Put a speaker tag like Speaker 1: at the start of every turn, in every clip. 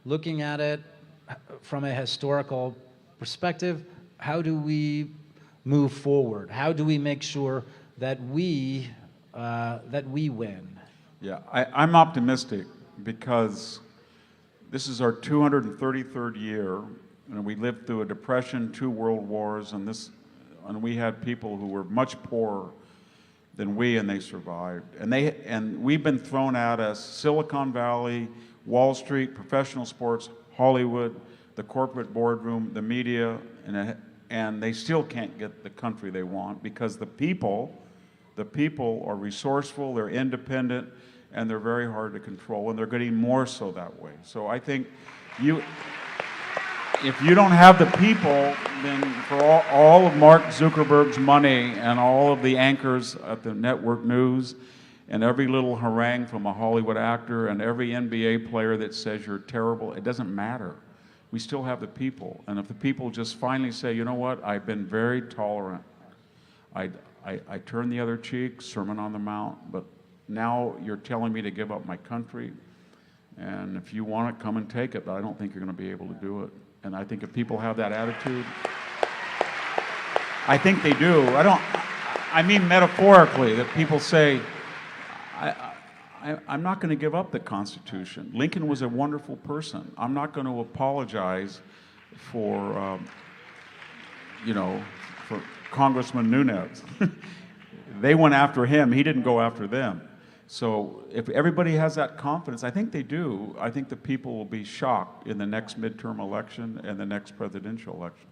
Speaker 1: looking at it from a historical perspective, how do we move forward? How do we make sure that we win?
Speaker 2: Yeah, I'm optimistic because this is our 233rd year, and we lived through a depression, 2 world wars, and we had people who were much poorer than we, and they survived. And we've been thrown at us Silicon Valley, Wall Street, professional sports, Hollywood, the corporate boardroom, the media, and they still can't get the country they want because the people are resourceful, they're independent, and they're very hard to control, and they're getting more so that way. So I think if you don't have the people, then for all of Mark Zuckerberg's money and all of the anchors at the network news and every little harangue from a Hollywood actor and every NBA player that says you're terrible, it doesn't matter. We still have the people. And if the people just finally say, you know what, I've been very tolerant. I turn the other cheek, Sermon on the Mount, but now you're telling me to give up my country. And if you want it, come and take it, but I don't think you're going to be able to do it. And I think if people have that attitude, I think they do. I mean metaphorically, that people say, I'm not going to give up the Constitution. Lincoln was a wonderful person. I'm not going to apologize for, for Congressman Nunes. They went after him. He didn't go after them. So if everybody has that confidence, I think they do. I think the people will be shocked in the next midterm election and the next presidential election.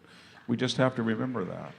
Speaker 2: We just have to remember that.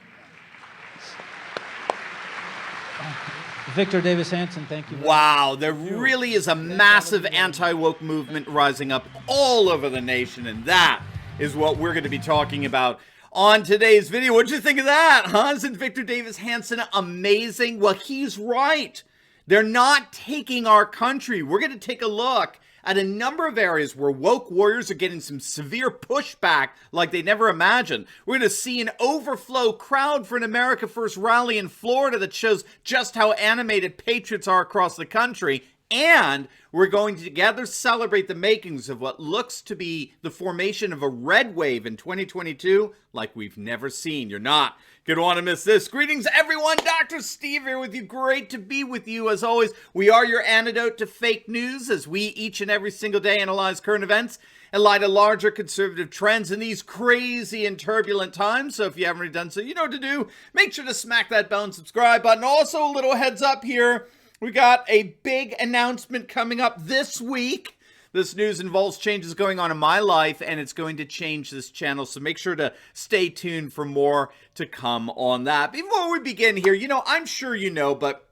Speaker 1: Viktor David Hanson, thank you.
Speaker 3: Wow, there really is a massive anti-woke movement rising up all over the nation, and that is what we're going to be talking about on today's video. What'd you think of that, huh? Isn't Viktor David Hanson amazing? Well, he's right. They're not taking our country. We're going to take a look at a number of areas where woke warriors are getting some severe pushback like they never imagined. We're going to see an overflow crowd for an America First rally in Florida that shows just how animated patriots are across the country. And we're going to together celebrate the makings of what looks to be the formation of a red wave in 2022 like we've never seen. You're not going to want to miss this. Greetings, everyone. Dr. Steve here with you. Great to be with you. As always, we are your antidote to fake news as we each and every single day analyze current events in light of larger conservative trends in these crazy and turbulent times. So if you haven't already done so, you know what to do. Make sure to smack that bell and subscribe button. Also, a little heads up here. We got a big announcement coming up this week. This news involves changes going on in my life, and it's going to change this channel. So make sure to stay tuned for more to come on that. Before we begin here, I'm sure you know, but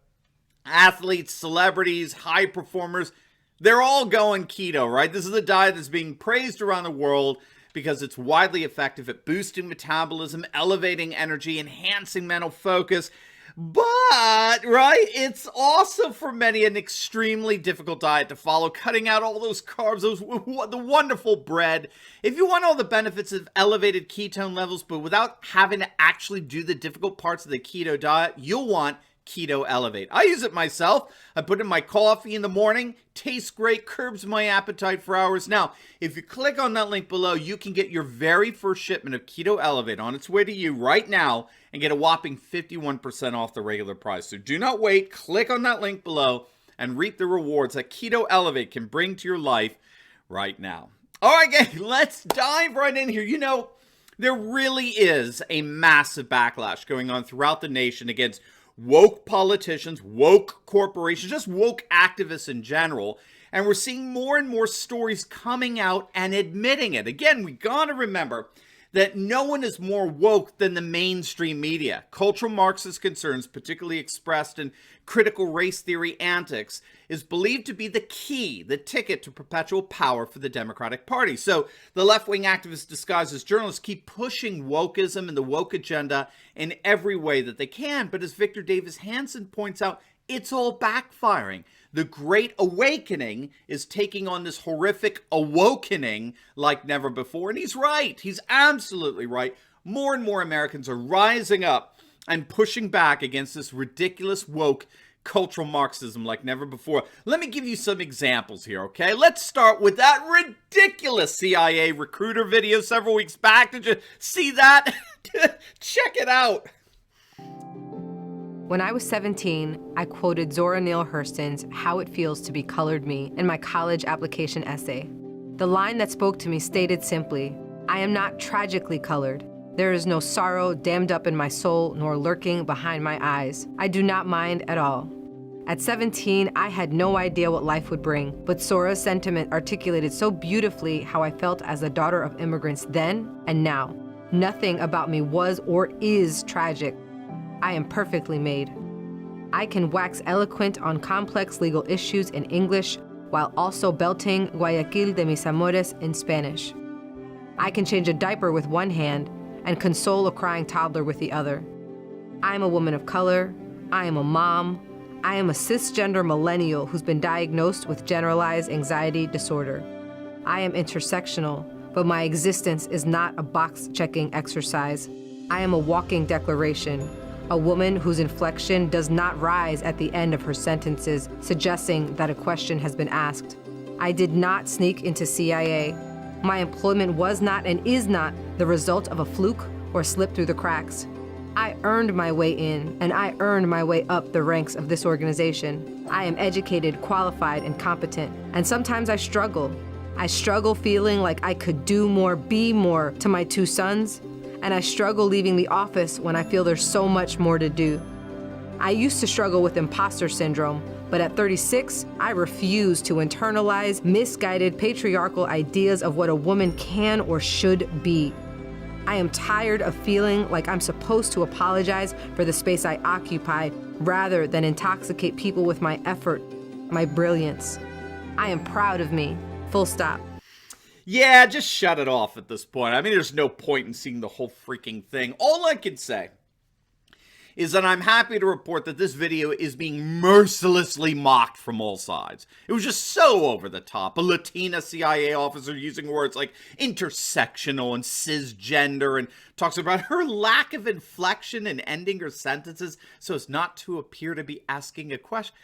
Speaker 3: athletes, celebrities, high performers, they're all going keto, right? This is a diet that's being praised around the world because it's widely effective at boosting metabolism, elevating energy, enhancing mental focus. But, right, it's also for many an extremely difficult diet to follow, cutting out all those carbs, the wonderful bread. If you want all the benefits of elevated ketone levels, but without having to actually do the difficult parts of the keto diet, you'll want Keto Elevate. I use it myself. I put it in my coffee in the morning. Tastes great, curbs my appetite for hours. Now, if you click on that link below, you can get your very first shipment of Keto Elevate on its way to you right now and get a whopping 51% off the regular price. So do not wait. Click on that link below and reap the rewards that Keto Elevate can bring to your life right now. All right, guys, let's dive right in here. There really is a massive backlash going on throughout the nation against woke politicians, woke corporations, just woke activists in general. And we're seeing more and more stories coming out and admitting it. Again, we gotta remember that no one is more woke than the mainstream media. Cultural Marxist concerns, particularly expressed in critical race theory antics, is believed to be the key, the ticket to perpetual power for the Democratic Party. So the left-wing activists disguised as journalists keep pushing wokeism and the woke agenda in every way that they can. But as Viktor David Hanson points out, it's all backfiring. The Great Awakening is taking on this horrific awokening like never before. And he's right. He's absolutely right. More and more Americans are rising up and pushing back against this ridiculous woke cultural Marxism like never before. Let me give you some examples here, okay? Let's start with that ridiculous CIA recruiter video several weeks back. Did you see that? Check it out.
Speaker 4: When I was 17, I quoted Zora Neale Hurston's How It Feels to Be Colored Me in my college application essay. The line that spoke to me stated simply, I am not tragically colored. There is no sorrow dammed up in my soul nor lurking behind my eyes. I do not mind at all. At 17, I had no idea what life would bring, but Zora's sentiment articulated so beautifully how I felt as a daughter of immigrants then and now. Nothing about me was or is tragic. I am perfectly made. I can wax eloquent on complex legal issues in English while also belting Guayaquil de mis amores in Spanish. I can change a diaper with one hand and console a crying toddler with the other. I am a woman of color. I am a mom. I am a cisgender millennial who's been diagnosed with generalized anxiety disorder. I am intersectional, but my existence is not a box-checking exercise. I am a walking declaration, a woman whose inflection does not rise at the end of her sentences, suggesting that a question has been asked. I did not sneak into CIA. My employment was not and is not the result of a fluke or slip through the cracks. I earned my way in, and I earned my way up the ranks of this organization. I am educated, qualified, and competent, and sometimes I struggle. I struggle feeling like I could do more, be more to my two sons, and I struggle leaving the office when I feel there's so much more to do. I used to struggle with imposter syndrome, but at 36, I refuse to internalize misguided patriarchal ideas of what a woman can or should be. I am tired of feeling like I'm supposed to apologize for the space I occupy rather than intoxicate people with my effort, my brilliance. I am proud of me, full stop.
Speaker 3: Yeah, just shut it off at this point. I mean, there's no point in seeing the whole freaking thing. All I can say is that I'm happy to report that this video is being mercilessly mocked from all sides. It was just so over the top. A Latina CIA officer using words like intersectional and cisgender and talks about her lack of inflection in ending her sentences so as not to appear to be asking a question.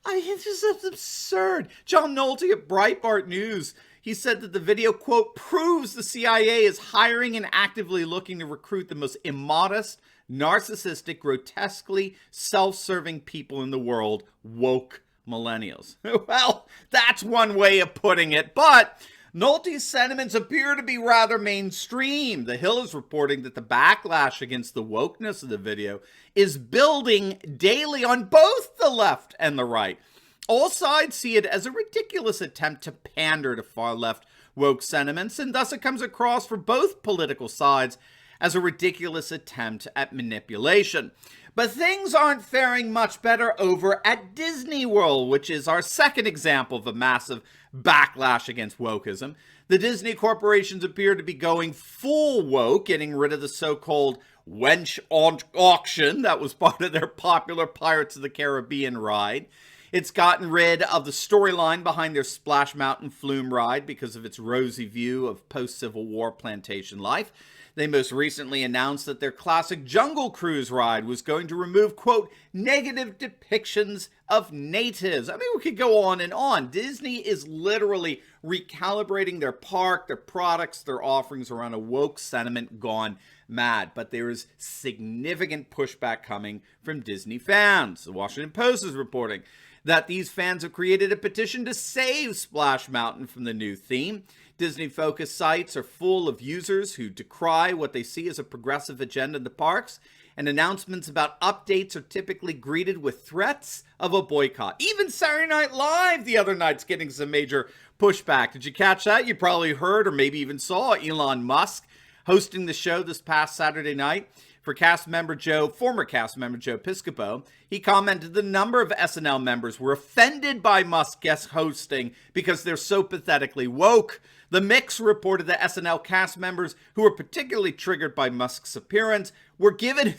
Speaker 3: It's just absurd. John Nolte at Breitbart News, he said that the video, quote, proves the CIA is hiring and actively looking to recruit the most immodest, narcissistic, grotesquely self-serving people in the world, woke millennials. Well, that's one way of putting it, but Nolte's sentiments appear to be rather mainstream. The Hill is reporting that the backlash against the wokeness of the video is building daily on both the left and the right. All sides see it as a ridiculous attempt to pander to far-left woke sentiments, and thus it comes across for both political sides as a ridiculous attempt at manipulation. But things aren't faring much better over at Disney World, which is our second example of a massive backlash against wokeism. The Disney corporations appear to be going full woke, getting rid of the so-called wench auction that was part of their popular Pirates of the Caribbean ride. It's gotten rid of the storyline behind their Splash Mountain Flume ride because of its rosy view of post-Civil War plantation life. They most recently announced that their classic Jungle Cruise ride was going to remove, quote, negative depictions of natives. I mean, we could go on and on. Disney is literally recalibrating their park, their products, their offerings around a woke sentiment gone mad. But there is significant pushback coming from Disney fans. The Washington Post is reporting that these fans have created a petition to save Splash Mountain from the new theme. Disney-focused sites are full of users who decry what they see as a progressive agenda in the parks, and announcements about updates are typically greeted with threats of a boycott. Even Saturday Night Live the other night's getting some major pushback. Did you catch that? You probably heard or maybe even saw Elon Musk hosting the show this past Saturday night. For former cast member Joe Piscopo, he commented the number of SNL members were offended by Musk guest hosting because they're so pathetically woke. The Mix reported that SNL cast members who were particularly triggered by Musk's appearance were given,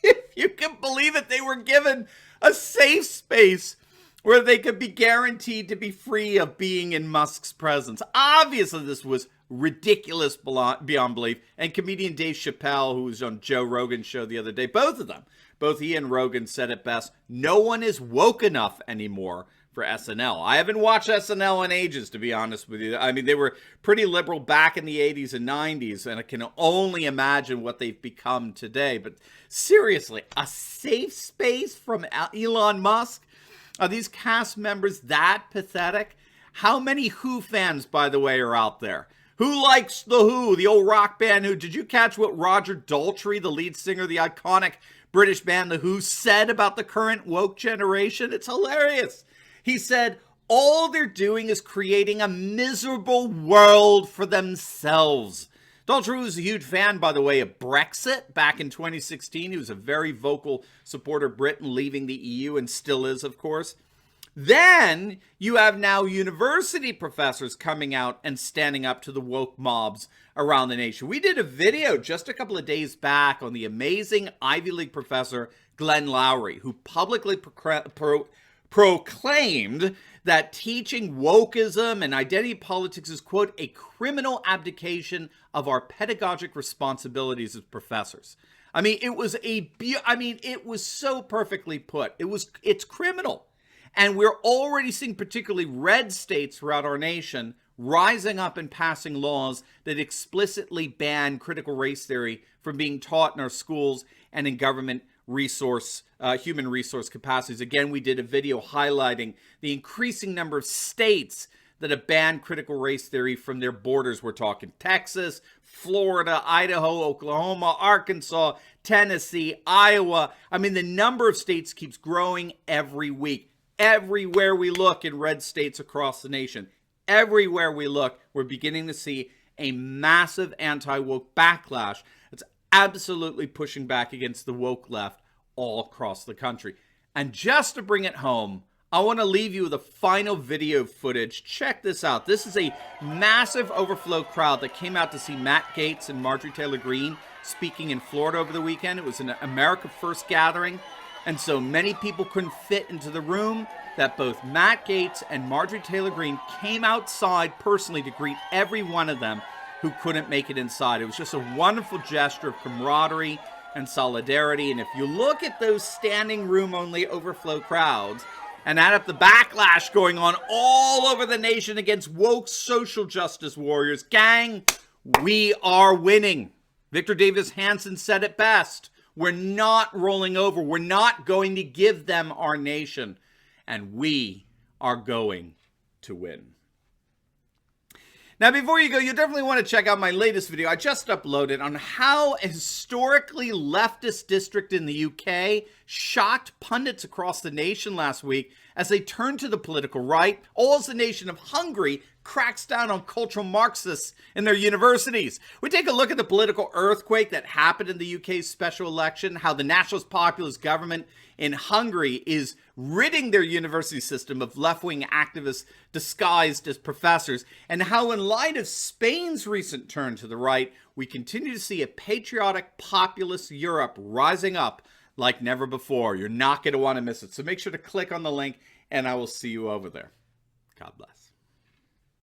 Speaker 3: if you can believe it, they were given a safe space where they could be guaranteed to be free of being in Musk's presence. Obviously, this was ridiculous beyond belief. And comedian Dave Chappelle, who was on Joe Rogan's show the other day, both of them, both he and Rogan said it best, no one is woke enough anymore for SNL. I haven't watched SNL in ages, to be honest with you. I mean, they were pretty liberal back in the 80s and 90s, and I can only imagine what they've become today. But seriously, a safe space from Elon Musk? Are these cast members that pathetic? How many Who fans, by the way, are out there? Who likes The Who, the old rock band Who? Did you catch what Roger Daltrey, the lead singer of the iconic British band The Who, said about the current woke generation? It's hilarious. He said, all they're doing is creating a miserable world for themselves. Daltrey was a huge fan, by the way, of Brexit back in 2016. He was a very vocal supporter of Britain leaving the EU and still is, of course. Then you have now university professors coming out and standing up to the woke mobs around the nation. We did a video just a couple of days back on the amazing Ivy League professor Glenn Loury, who publicly proclaimed that teaching wokeism and identity politics is, quote, a criminal abdication of our pedagogic responsibilities as professors. I mean, it was so perfectly put. It's criminal. And we're already seeing particularly red states throughout our nation rising up and passing laws that explicitly ban critical race theory from being taught in our schools and in government human resource capacities. Again, we did a video highlighting the increasing number of states that have banned critical race theory from their borders. We're talking Texas, Florida, Idaho, Oklahoma, Arkansas, Tennessee, Iowa. I mean, the number of states keeps growing every week. Everywhere we look in red states across the nation, everywhere we look, we're beginning to see a massive anti-woke backlash that's absolutely pushing back against the woke left all across the country. And just to bring it home, I want to leave you with a final video footage. Check this out. This is a massive overflow crowd that came out to see Matt Gaetz and Marjorie Taylor Greene speaking in Florida over the weekend. It was an America First gathering. And so many people couldn't fit into the room that both Matt Gaetz and Marjorie Taylor Greene came outside personally to greet every one of them who couldn't make it inside. It was just a wonderful gesture of camaraderie and solidarity. And if you look at those standing room only overflow crowds and add up the backlash going on all over the nation against woke social justice warriors, gang, we are winning. Viktor David Hanson said it best. We're not rolling over. We're not going to give them our nation. And we are going to win. Now, before you go, you definitely want to check out my latest video I just uploaded on how a historically leftist district in the UK shocked pundits across the nation last week as they turned to the political right, all as the nation of Hungary cracks down on cultural Marxists in their universities. We take a look at the political earthquake that happened in the UK's special election, how the nationalist populist government in Hungary is ridding their university system of left-wing activists disguised as professors, and how in light of Spain's recent turn to the right, we continue to see a patriotic populist Europe rising up like never before. You're not going to want to miss it. So make sure to click on the link, and I will see you over there. God bless.